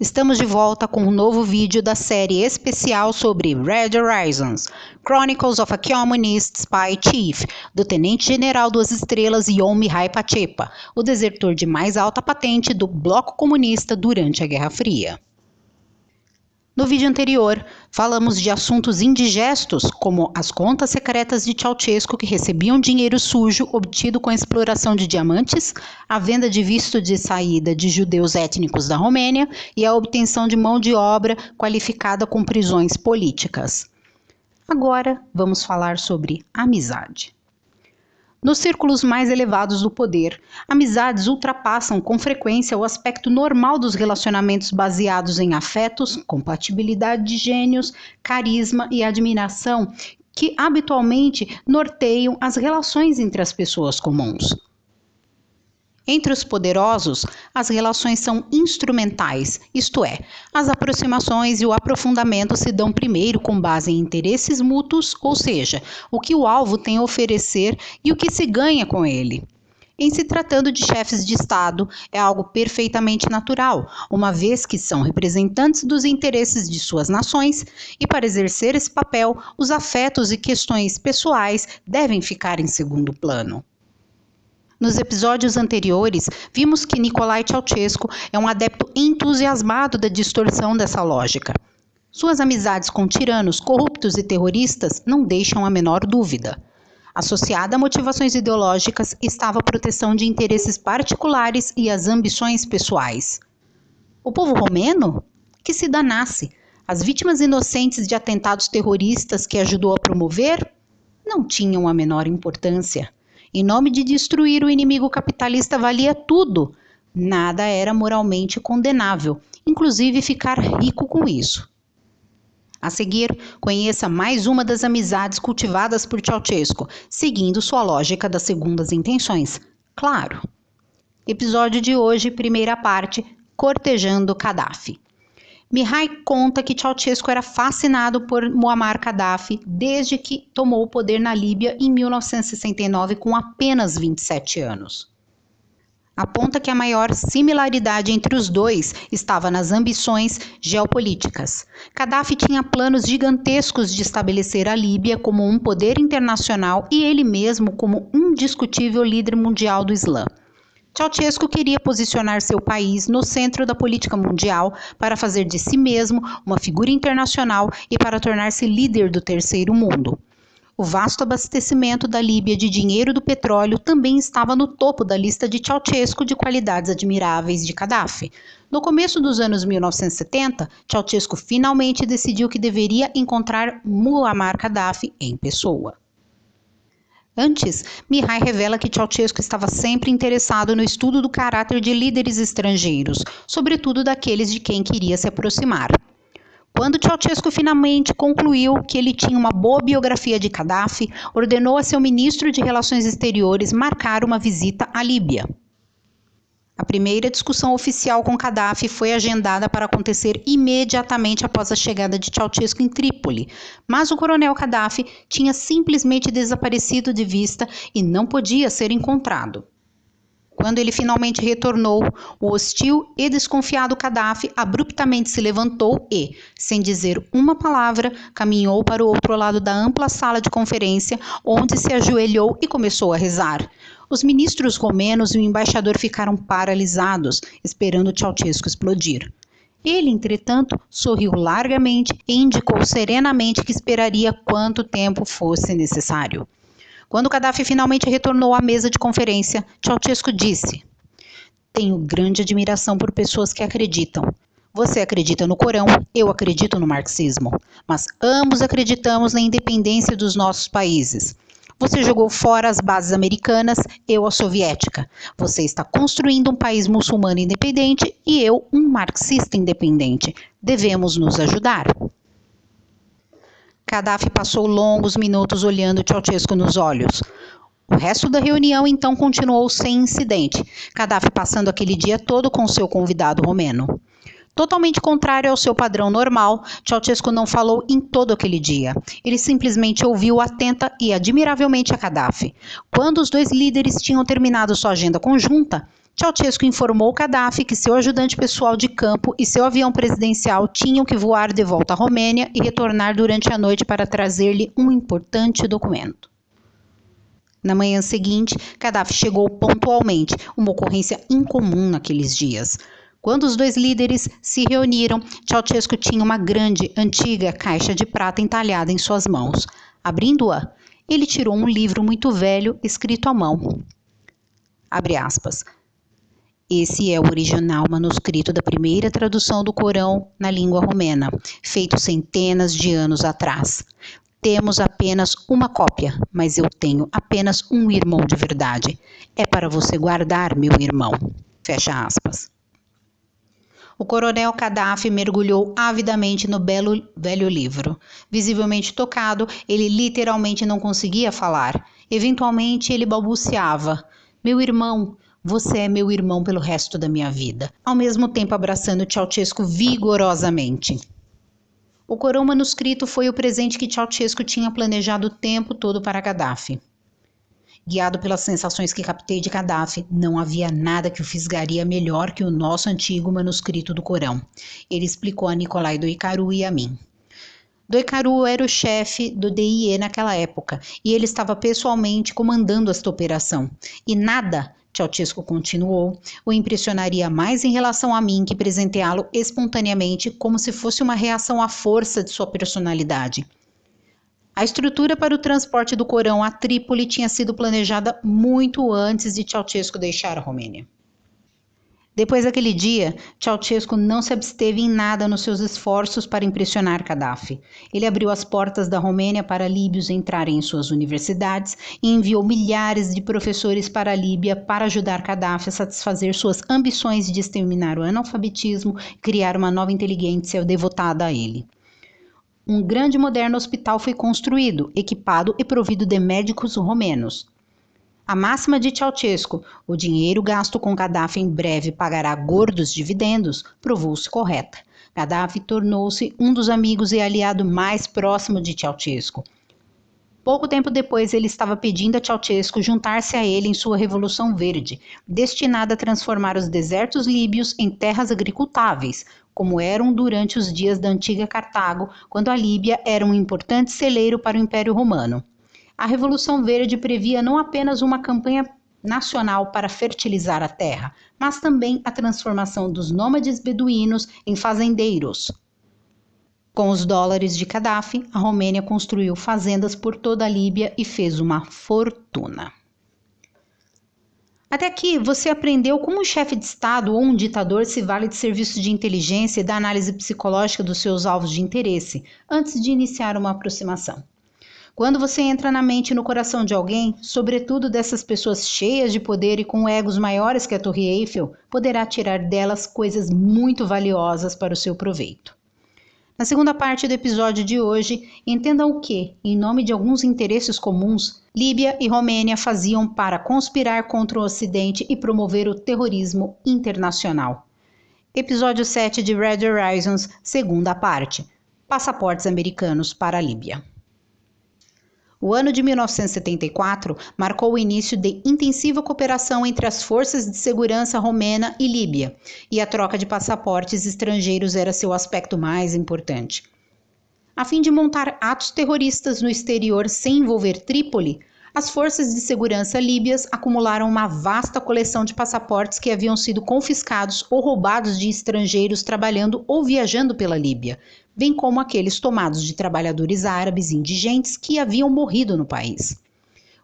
Estamos de volta com um novo vídeo da série especial sobre Red Horizons, Chronicles of a Communist Spy Chief, do Tenente-General Duas Estrelas Ion Mihai Pacepa, o desertor de mais alta patente do bloco comunista durante a Guerra Fria. No vídeo anterior, falamos de assuntos indigestos, como as contas secretas de Ceausescu que recebiam dinheiro sujo obtido com a exploração de diamantes, a venda de visto de saída de judeus étnicos da Romênia e a obtenção de mão de obra qualificada com prisões políticas. Agora, vamos falar sobre amizade. Nos círculos mais elevados do poder, amizades ultrapassam com frequência o aspecto normal dos relacionamentos baseados em afetos, compatibilidade de gênios, carisma e admiração, que habitualmente norteiam as relações entre as pessoas comuns. Entre os poderosos, as relações são instrumentais, isto é, as aproximações e o aprofundamento se dão primeiro com base em interesses mútuos, ou seja, o que o alvo tem a oferecer e o que se ganha com ele. Em se tratando de chefes de Estado, é algo perfeitamente natural, uma vez que são representantes dos interesses de suas nações, e para exercer esse papel, os afetos e questões pessoais devem ficar em segundo plano. Nos episódios anteriores, vimos que Nicolae Ceausescu é um adepto entusiasmado da distorção dessa lógica. Suas amizades com tiranos, corruptos e terroristas não deixam a menor dúvida. Associada a motivações ideológicas estava a proteção de interesses particulares e as ambições pessoais. O povo romeno? Que se danasse! As vítimas inocentes de atentados terroristas que ajudou a promover? Não tinham a menor importância. Em nome de destruir o inimigo capitalista valia tudo. Nada era moralmente condenável, inclusive ficar rico com isso. A seguir, conheça mais uma das amizades cultivadas por Ceausescu, seguindo sua lógica das segundas intenções. Claro. Episódio de hoje, primeira parte, Cortejando Gaddafi. Mihai conta que Ceausescu era fascinado por Muammar Gaddafi desde que tomou o poder na Líbia em 1969 com apenas 27 anos. Aponta que a maior similaridade entre os dois estava nas ambições geopolíticas. Gaddafi tinha planos gigantescos de estabelecer a Líbia como um poder internacional e ele mesmo como um indiscutível líder mundial do Islã. Ceausescu queria posicionar seu país no centro da política mundial para fazer de si mesmo uma figura internacional e para tornar-se líder do terceiro mundo. O vasto abastecimento da Líbia de dinheiro do petróleo também estava no topo da lista de Ceausescu de qualidades admiráveis de Gaddafi. No começo dos anos 1970, Ceausescu finalmente decidiu que deveria encontrar Muammar Gaddafi em pessoa. Antes, Mihai revela que Ceausescu estava sempre interessado no estudo do caráter de líderes estrangeiros, sobretudo daqueles de quem queria se aproximar. Quando Ceausescu finalmente concluiu que ele tinha uma boa biografia de Gaddafi, ordenou a seu ministro de Relações Exteriores marcar uma visita à Líbia. A primeira discussão oficial com Gaddafi foi agendada para acontecer imediatamente após a chegada de Ceausescu em Trípoli, mas o coronel Gaddafi tinha simplesmente desaparecido de vista e não podia ser encontrado. Quando ele finalmente retornou, o hostil e desconfiado Gaddafi abruptamente se levantou e, sem dizer uma palavra, caminhou para o outro lado da ampla sala de conferência, onde se ajoelhou e começou a rezar. Os ministros romenos e o embaixador ficaram paralisados, esperando Ceausescu explodir. Ele, entretanto, sorriu largamente e indicou serenamente que esperaria quanto tempo fosse necessário. Quando Gaddafi finalmente retornou à mesa de conferência, Ceausescu disse: "Tenho grande admiração por pessoas que acreditam. Você acredita no Corão, eu acredito no marxismo, mas ambos acreditamos na independência dos nossos países. Você jogou fora as bases americanas, eu a soviética. Você está construindo um país muçulmano independente e eu um marxista independente. Devemos nos ajudar." Gaddafi passou longos minutos olhando Ceausescu nos olhos. O resto da reunião então continuou sem incidente, Gaddafi passando aquele dia todo com seu convidado romeno. Totalmente contrário ao seu padrão normal, Ceausescu não falou em todo aquele dia. Ele simplesmente ouviu atenta e admiravelmente a Gaddafi. Quando os dois líderes tinham terminado sua agenda conjunta, Ceausescu informou Gaddafi que seu ajudante pessoal de campo e seu avião presidencial tinham que voar de volta à Romênia e retornar durante a noite para trazer-lhe um importante documento. Na manhã seguinte, Gaddafi chegou pontualmente, uma ocorrência incomum naqueles dias. Quando os dois líderes se reuniram, Ceausescu tinha uma grande, antiga caixa de prata entalhada em suas mãos. Abrindo-a, ele tirou um livro muito velho, escrito à mão. Abre aspas. Esse é o original manuscrito da primeira tradução do Corão na língua romena, feito centenas de anos atrás. Temos apenas uma cópia, mas eu tenho apenas um irmão de verdade. É para você guardar, meu irmão. Fecha aspas. O coronel Gaddafi mergulhou avidamente no velho livro. Visivelmente tocado, ele literalmente não conseguia falar. Eventualmente, ele balbuciava. Meu irmão, você é meu irmão pelo resto da minha vida. Ao mesmo tempo abraçando Ceausescu vigorosamente. O Corão manuscrito foi o presente que Ceausescu tinha planejado o tempo todo para Gaddafi. Guiado pelas sensações que captei de Gaddafi, não havia nada que o fisgaria melhor que o nosso antigo manuscrito do Corão. Ele explicou a Nicolai Doikaru e a mim. Doikaru era o chefe do DIE naquela época, e ele estava pessoalmente comandando esta operação. E nada, Ceausescu continuou, o impressionaria mais em relação a mim que presenteá-lo espontaneamente como se fosse uma reação à força de sua personalidade. A estrutura para o transporte do Corão a Trípoli tinha sido planejada muito antes de Ceausescu deixar a Romênia. Depois daquele dia, Ceausescu não se absteve em nada nos seus esforços para impressionar Gaddafi. Ele abriu as portas da Romênia para líbios entrarem em suas universidades e enviou milhares de professores para a Líbia para ajudar Gaddafi a satisfazer suas ambições de exterminar o analfabetismo e criar uma nova inteligência devotada a ele. Um grande e moderno hospital foi construído, equipado e provido de médicos romenos. A máxima de Ceausescu, o dinheiro gasto com Gaddafi em breve pagará gordos dividendos, provou-se correta. Gaddafi tornou-se um dos amigos e aliado mais próximo de Ceausescu. Pouco tempo depois, ele estava pedindo a Ceausescu juntar-se a ele em sua Revolução Verde, destinada a transformar os desertos líbios em terras agricultáveis, como eram durante os dias da antiga Cartago, quando a Líbia era um importante celeiro para o Império Romano. A Revolução Verde previa não apenas uma campanha nacional para fertilizar a terra, mas também a transformação dos nômades beduínos em fazendeiros. Com os dólares de Gaddafi, a Romênia construiu fazendas por toda a Líbia e fez uma fortuna. Até aqui, você aprendeu como um chefe de Estado ou um ditador se vale de serviços de inteligência e da análise psicológica dos seus alvos de interesse, antes de iniciar uma aproximação. Quando você entra na mente e no coração de alguém, sobretudo dessas pessoas cheias de poder e com egos maiores que a Torre Eiffel, poderá tirar delas coisas muito valiosas para o seu proveito. Na segunda parte do episódio de hoje, entendam o que, em nome de alguns interesses comuns, Líbia e Romênia faziam para conspirar contra o Ocidente e promover o terrorismo internacional. Episódio 7 de Red Horizons, segunda parte. Passaportes americanos para a Líbia. O ano de 1974 marcou o início de intensiva cooperação entre as forças de segurança romena e Líbia, e a troca de passaportes estrangeiros era seu aspecto mais importante. A fim de montar atos terroristas no exterior sem envolver Trípoli, as forças de segurança líbias acumularam uma vasta coleção de passaportes que haviam sido confiscados ou roubados de estrangeiros trabalhando ou viajando pela Líbia, bem como aqueles tomados de trabalhadores árabes indigentes que haviam morrido no país.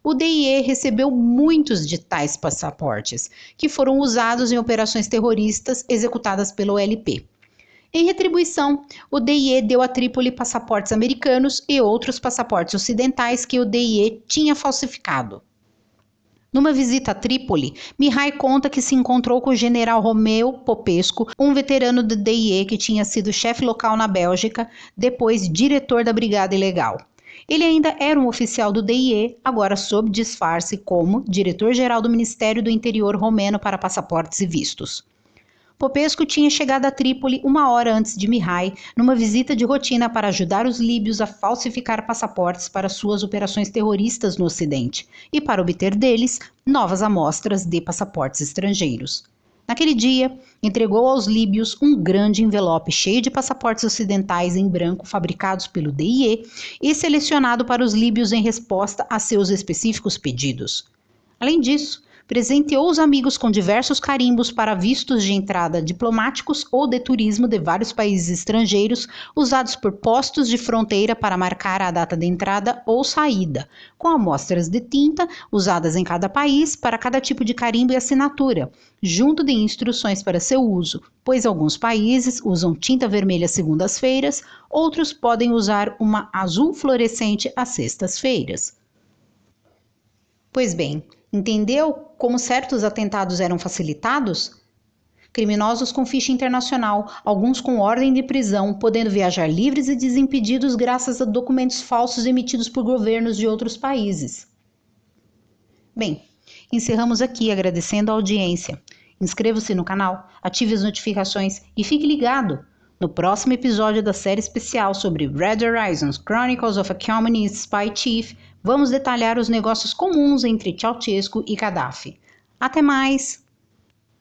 O DIE recebeu muitos de tais passaportes, que foram usados em operações terroristas executadas pelo OLP. Em retribuição, o DIE deu a Trípoli passaportes americanos e outros passaportes ocidentais que o DIE tinha falsificado. Numa visita a Trípoli, Mihai conta que se encontrou com o general Romeu Popescu, um veterano do DIE que tinha sido chefe local na Bélgica, depois diretor da Brigada Ilegal. Ele ainda era um oficial do DIE, agora sob disfarce como diretor-geral do Ministério do Interior romeno para passaportes e vistos. Popescu tinha chegado a Trípoli 1 hora antes de Mihai, numa visita de rotina para ajudar os líbios a falsificar passaportes para suas operações terroristas no Ocidente e para obter deles novas amostras de passaportes estrangeiros. Naquele dia, entregou aos líbios um grande envelope cheio de passaportes ocidentais em branco fabricados pelo DIE e selecionado para os líbios em resposta a seus específicos pedidos. Além disso, presenteou os amigos com diversos carimbos para vistos de entrada diplomáticos ou de turismo de vários países estrangeiros, usados por postos de fronteira para marcar a data de entrada ou saída, com amostras de tinta usadas em cada país para cada tipo de carimbo e assinatura, junto de instruções para seu uso, pois alguns países usam tinta vermelha às segundas-feiras, outros podem usar uma azul fluorescente às sextas-feiras. Pois bem, entendeu como certos atentados eram facilitados? Criminosos com ficha internacional, alguns com ordem de prisão, podendo viajar livres e desimpedidos graças a documentos falsos emitidos por governos de outros países. Bem, encerramos aqui agradecendo a audiência. Inscreva-se no canal, ative as notificações e fique ligado! No próximo episódio da série especial sobre Red Horizons, Chronicles of a Communist Spy Chief, vamos detalhar os negócios comuns entre Ceausescu e Gaddafi. Até mais!